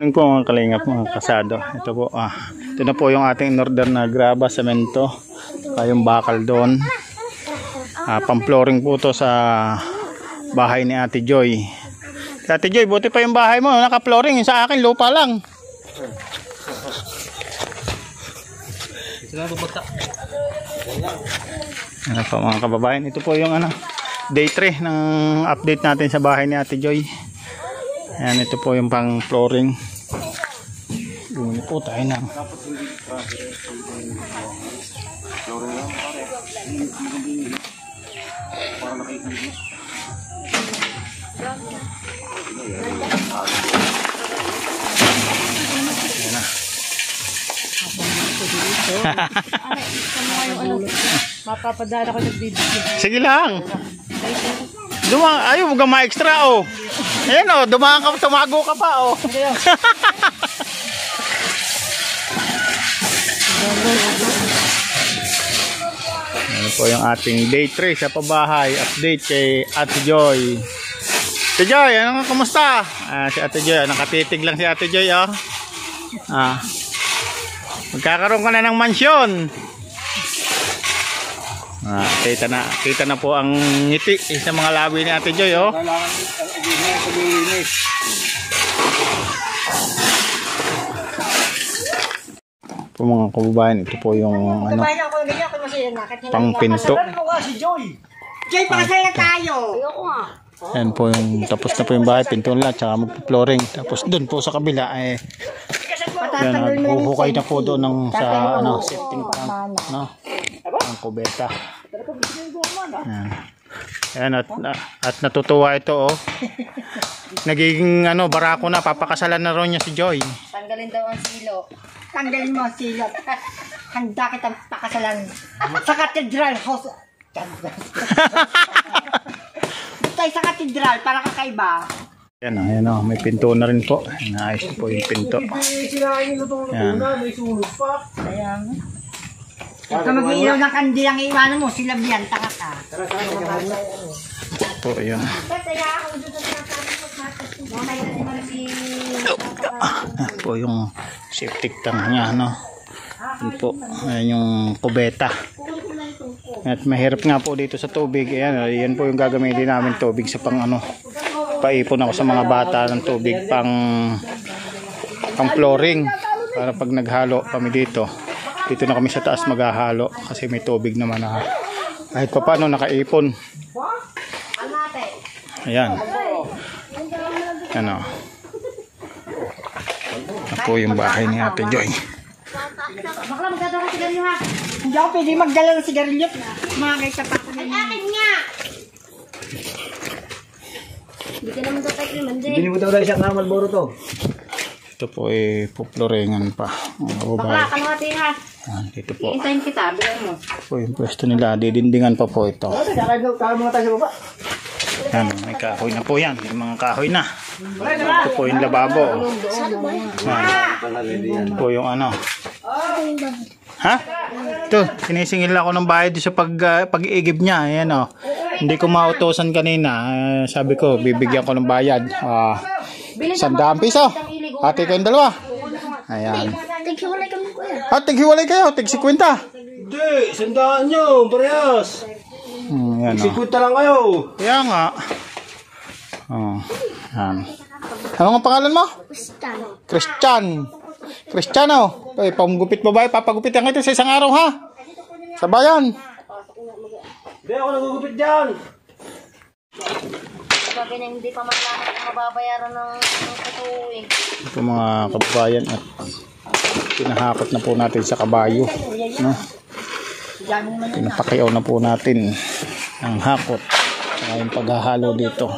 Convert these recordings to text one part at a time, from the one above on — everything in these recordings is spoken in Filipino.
Yun po mga kalingap, mga kasado. Ito po, ito na po yung ating in-order na graba, semento, yung bakal doon. Pang-flooring po to sa bahay ni Ate Joy. Ate Joy, buti pa yung bahay mo, naka-flooring. Sa akin, lupa lang. Ano po mga kababayan, ito po yung day 3 ng update natin sa bahay ni Ate Joy. Ayan, ito po yung pang-flooring. Bumili po tayo ng mapapadala ko nagbibigay. Sige lang. Ayaw mo gama extra oh. Ayan oh, dumaan ka, tumago ka pa oh. Ano po yung ating day 3 sa pabahay. Update kay Ate Joy. Ate Joy, ano nga, kumusta? Si Ate Joy, nakatitig lang si Ate Joy oh. Magkakaroon ka na ng mansyon. Kita na po ang ngiti sa mga labi ni Ate Joy oh. Po mga kababayan, ito po yung pangpinto. Joy, pakasaya tayo. Ayan po yung tapos na po yung bahay, pinto na tsaka magpo-flooring. Tapos doon po sa kabila ay buhukay na po doon ng sa setting tank, no? Ang kubeta. Ayan, at natutuwa ito oh. Nagiging barako na, papakasalan na ron niya si Joy. Tanggalin daw ang silo. Tanggalin mo ang silo. Handa kitang pakasalan sa Cathedral House. Tayo sa Cathedral para kakaiba. Ayan o, may pinto na rin po. Naayos po yung pinto. Ayan. Ito mag-iilaw ng kandilang iwanan mo, sila biyan, taka ka. Po yun. Po yung septic tank niya, no? Yun po, ayan yung kubeta. At mahirap nga po dito sa tubig. Ayan, yan po yung gagamitin namin tubig sa paipon ako sa mga bata ng tubig pang flooring. Para pag naghalo kami dito na kami sa taas maghahalo kasi may tubig naman na kahit pa paano nakaipon. Ayan. Ano po yung bahay ni Ate Joy. Bakla magdadala ng sigarilyo ha. Hindi ako pwede magdala ng sigarilyo. Mga kaysa pa ako na yun. Akin nga! Hindi ka naman daw tayo kriman din. Hindi mo daw siya kamal boro to. Ito po ay puploringan pa. Bakla, kalahati ha. Dito po. Iintayin kita, bilang mo. Po yung pwesto nila, didindingan pa po ito. Kaya mga tayo sa baba. Yan, may kahoy na po yan. Yung mga kahoy na. Ito po yung lababo. Ito po yung Ha? Ito, sinisingil ako ng bayad sa pag-iigib niya. Ayan o. Hindi ko mautosan kanina. Sabi ko, bibigyan ko ng bayad. 100 piso. Ate ko yung dalawa. Ayan. Tighiwalay kami kuya. Tighiwalay kayo. Tig-50. Hindi, 100 nyo. Parehas. Yan o. 50 lang kayo. Kaya nga. Yan. Ano ang pangalan mo? Christian. Cristiano. Ay, pamgupit babae. Papagupitan kita sa isang araw ha. Sa bayan. Hindi ako nagugupit dyan. Bagay na hindi pa mababayaran ng katuwing. Ito mga kababayan at pinahakot na po natin sa kabayo. No? Pinapakiyaw na po natin ang hakot. Saka yung paghahalo dito.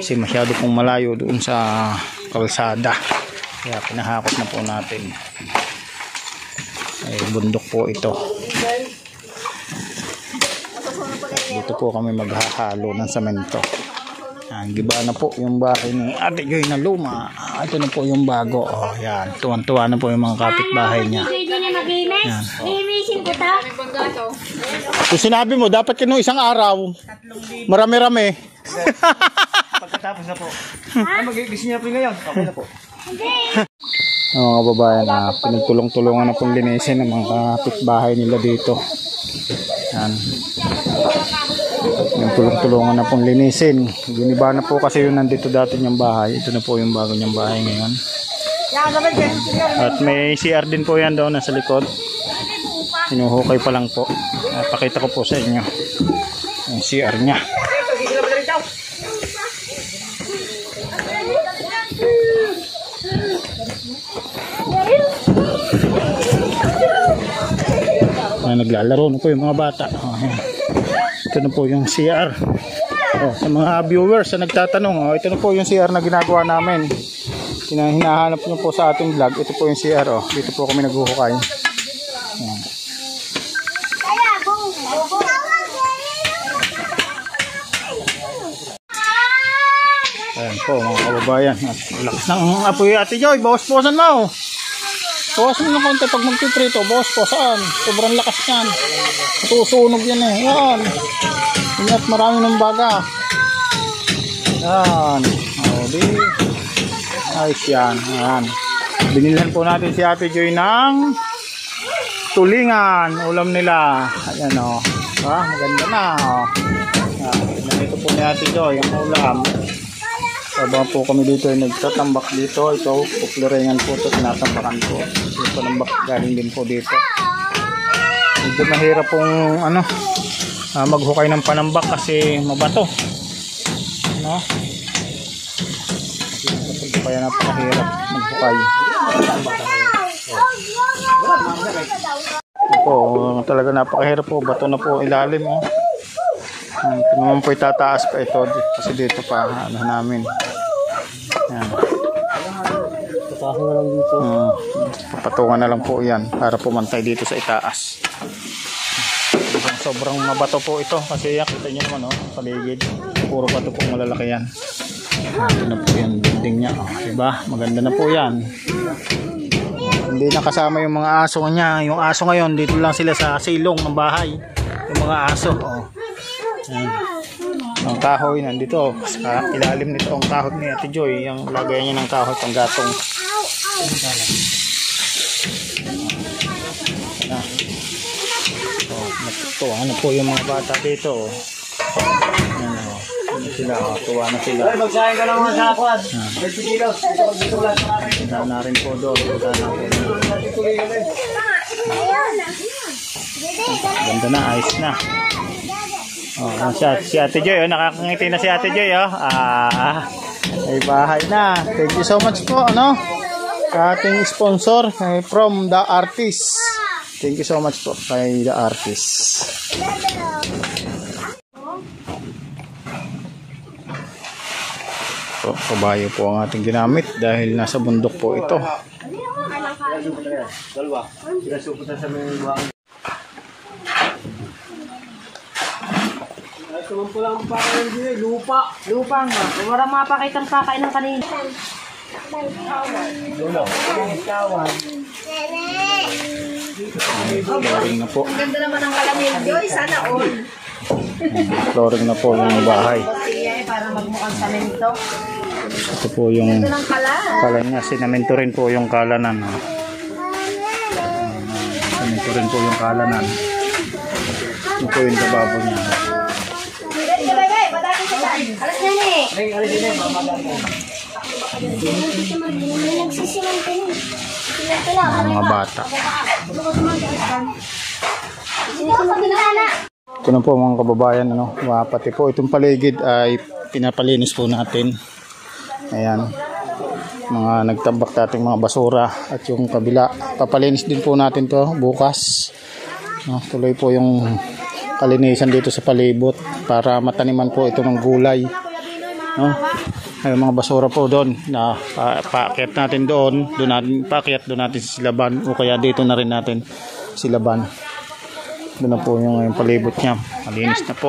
Kasi masyado pong malayo doon sa kalsada. Kaya pinahakot na po natin. Ay, bundok po ito. Dito po kami maghahalo ng semento. Giba na po yung bahay ni Ate Joy na luma. Ito na po yung bago. Yan. Tuwan-tuwa na po yung mga kapitbahay niya. Yan. Kung sinabi mo, dapat kinong isang araw. Marami-rami. Pagkatapos na po. Magigising niya po ngayon. Okay na po. Mga kababayan, pinagtulong-tulungan na pong linisin ng mga kapitbahay nila dito. Yan. Pinagtulong-tulungan na pong linisin. Giniba na po kasi yun nandito dati niyang bahay. Ito na po yung bago niyang bahay ngayon. At may CR din po yan doon nasa likod. Sinuhukay pa lang po. Pakita ko po sa inyo yung CR niya. Naglalaro na po yung mga bata. Ito na po yung CR. Sa mga viewers na nagtatanong, ito na po yung CR na ginagawa namin. Hinahanap nyo po sa ating vlog. Ito po yung CR. Dito po kami naghuhukay. Ayan po mga kababayan. Lakas ng apoy Ate Joy. Bawas-bawasan mo. Bawasan mo ng konti pag magpiprito. Bawas-bawasan. Sobrang lakas yan. Matusunog yan eh. Yan. Ingat marami ng baga. Yan. Di. Ayos yan. Yan. Binilhan po natin si Ate Joy ng tulingan. Ulam nila. Ayan o. Maganda na o. Ito po ni Ate Joy ang ulam. Habang po kami dito ay nagtatambak dito. Ito, pupliringan po ito, tinatambakan po. Ito tambak galing din po dito. Medyo mahirap pong maghukay ng panambak kasi mabato. Kaya napakahirap maghukay. Ito, talaga napakahirap po. Bato na po ilalim. Ito naman po itataas pa ito kasi dito pa namin. Yan. Papatungan na lang po yan para pumantay dito sa itaas. Sobrang mabato po ito kasi kita nyo naman paligid. Puro bato po malalaki yan. Ito na po yung building nya. Diba? Maganda na po yan. Hindi nakasama yung mga aso niya. Yung aso ngayon dito lang sila sa silong ng bahay. Yung mga aso. Ang kahoy nandito sa ilalim nito ang kahoy ni Ate Joy, yung lagay niya ng kahoy pang gatong. Tuwa na po yung mga bata dito. Sila, tuwa na sila. Magsahin ka naman sa akwad. 20 kilos. Punta na rin po doon. Ganda na, ayos na. Si Ate Joy, nakakangiti na si Ate Joy. May bahay na. Thank you so much po sa ating sponsor from The Artist. Thank you so much po kay The Artist. Kabayo po ang ating ginamit dahil nasa bundok po ito. Dalawa. Sinasuputan sa mga buwang. Ito po lang pakain din, lupa. Lupa nga. Walang mapakitang pakain ng kanina. Flooring na po. Ang ganda naman ang kalamin. Joy, sana all. Flooring na po yung bahay. Para magmukhang samento. Ito po yung kalan niya. Sinamento rin po yung kalanan. Sinamento rin po yung kalanan. Ito po yung lababo niya. Alas na ni. Mga bata. Ito na po mga kababayan, pati po itong paligid ay pinapalinis po natin. Ayan, mga nagtabak nating mga basura at yung kabila, papalinis din po natin to bukas. Tuloy po yung kalinisan dito sa palibot para mataniman po ito ng gulay. Ay mga basura po doon na paakyat natin doon natin paakyat doon natin sa silaban o kaya dito na rin natin silaban. Doon na po yung palibot niya. Malinis na po.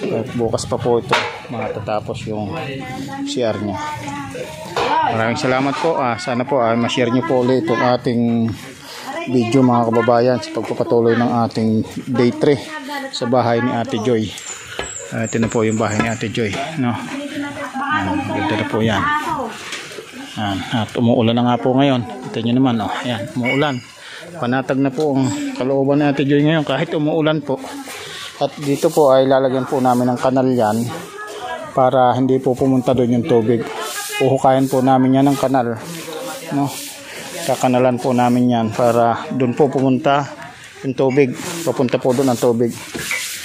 At bukas pa po ito matatapos yung CR niya. Maraming salamat po. Sana po ma-share niyo po ulit itong ating video mga kababayan sa pagpapatuloy ng ating day 3 sa bahay ni Ate Joy. Ito na po yung bahay ni Ate Joy. Ganda na po yan. Yan. At umuulan na nga po ngayon. Ito nyo naman, oh. Yan, umuulan. Panatag na po ang kalooban ni Ate Joy ngayon kahit umuulan po. At dito po ay lalagyan po namin ng kanal yan para hindi po pumunta doon yung tubig. Puhukayan po namin yan ng kanal, no? Kakanalan po namin yan para doon po pumunta yung tubig. Papunta po doon ang tubig.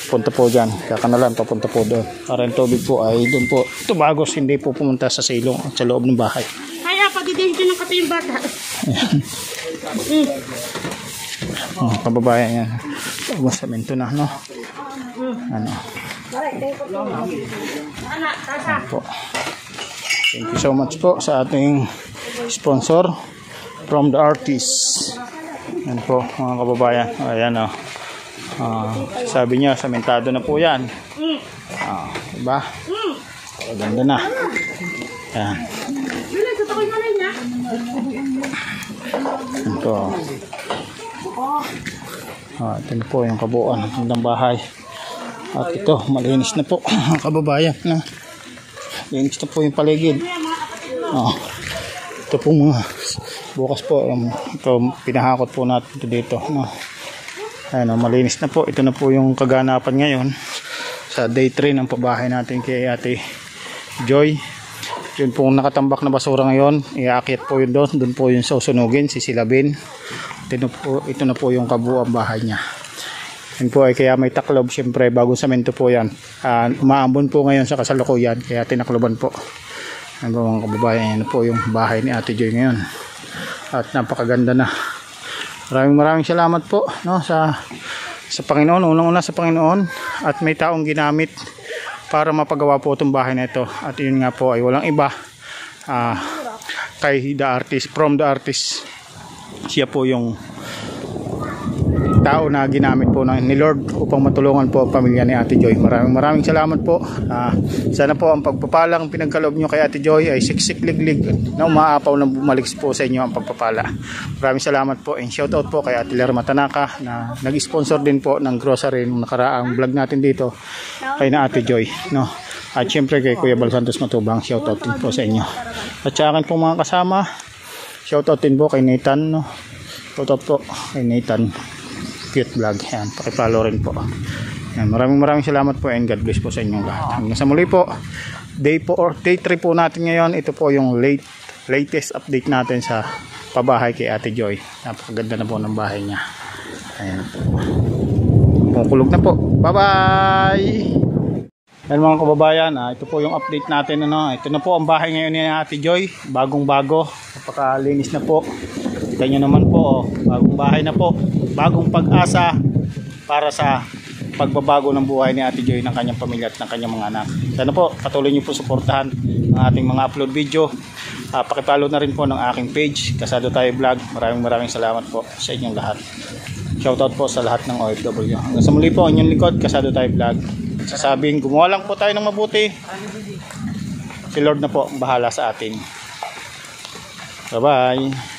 Punta po dyan. Kakanalan, papunta po doon. Para yung tubig po ay doon po tumagos, hindi po pumunta sa silong at sa loob ng bahay. Kaya pagdidihin ng kape yung bata. Oh, kababayan yan. Masamento na, no? Ano? Po. Thank you so much po sa ating sponsor from the artist. Yan po mga kababayan. Ayan o. Sabi niya, samentado na po yan. Diba? Ganda na. Ayan. Ito. Ito na po yung kabuuan ng bahay. At ito, malinis na po mga kababayan. Linis na po yung paligid. Ito po mga bukas po. Ito, pinahakot po natin ito dito. Ayan, malinis na po. Ito na po yung kaganapan ngayon sa day 3 ng pabahay natin kay Ate Joy. Yun po nakatambak na basura ngayon. Iaakit po yun doon. Doon po yung susunugin, sisilabin. Ito na po yung kabuuan bahay niya. Yun po ay kaya may taklob. Siyempre bagong semento po yan. Umaambon po ngayon sa kasalukuyan. Kaya tinakloban po. Ang mga kababayan, yan po yung bahay ni Ate Joy ngayon. At napakaganda na. Maraming salamat po, no, sa Panginoon. Unang-una sa Panginoon. At may taong ginamit para mapagawa po itong bahay na ito. At yun nga po ay walang iba. Kay the artist, from the artist. Siya po yung tao na ginamit po ni Lord upang matulungan po ang pamilya ni Ate Joy. Maraming salamat po. Sana po ang pagpapalang pinagkaloob nyo kay Ate Joy ay siksik-liglig na umaapaw na bumalik po sa inyo ang pagpapala. Maraming salamat po and shout out po kay Ate Lerma Tanaka na nag-sponsor din po ng grocery nung nakaraang vlog natin dito kay na Ate Joy, no? At syempre kay Kuya Bal Santos Matubang, shout out din po sa inyo. At sa akin po mga kasama, shout out din po kay Nathan, no? Shout out po kay Nathan Cute Vlog. Yan, pakipollow rin po. Yan, maraming salamat po and God bless po sa inyong lahat. Hanggang sa muli po, day 3 po natin ngayon. Ito po yung latest update natin sa pabahay kay Ate Joy. Napakaganda na po ng bahay niya. Ayan po. Kumukulog na po. Bye bye. Yan mga kababayan, ito po yung update natin, ano. Ito na po ang bahay ngayon ni Ate Joy. Bagong bago. Napakalinis na po. Kita nyo naman po, bagong bahay na po. Bagong pag-asa para sa pagbabago ng buhay ni Ate Joy, ng kanyang pamilya at ng kanyang mga anak. Sana po patuloy niyo po suportahan ang ating mga upload video. Pakipollow na rin po ng aking page, Kasado Tayo Vlog. Maraming salamat po sa inyong lahat. Shoutout po sa lahat ng OFW. Hanggang sa muli po, ang inyong likod, Kasado Tayo Vlog. Sasabing gumawa lang po tayo ng mabuti. Si Lord na po ang bahala sa atin. Bye bye.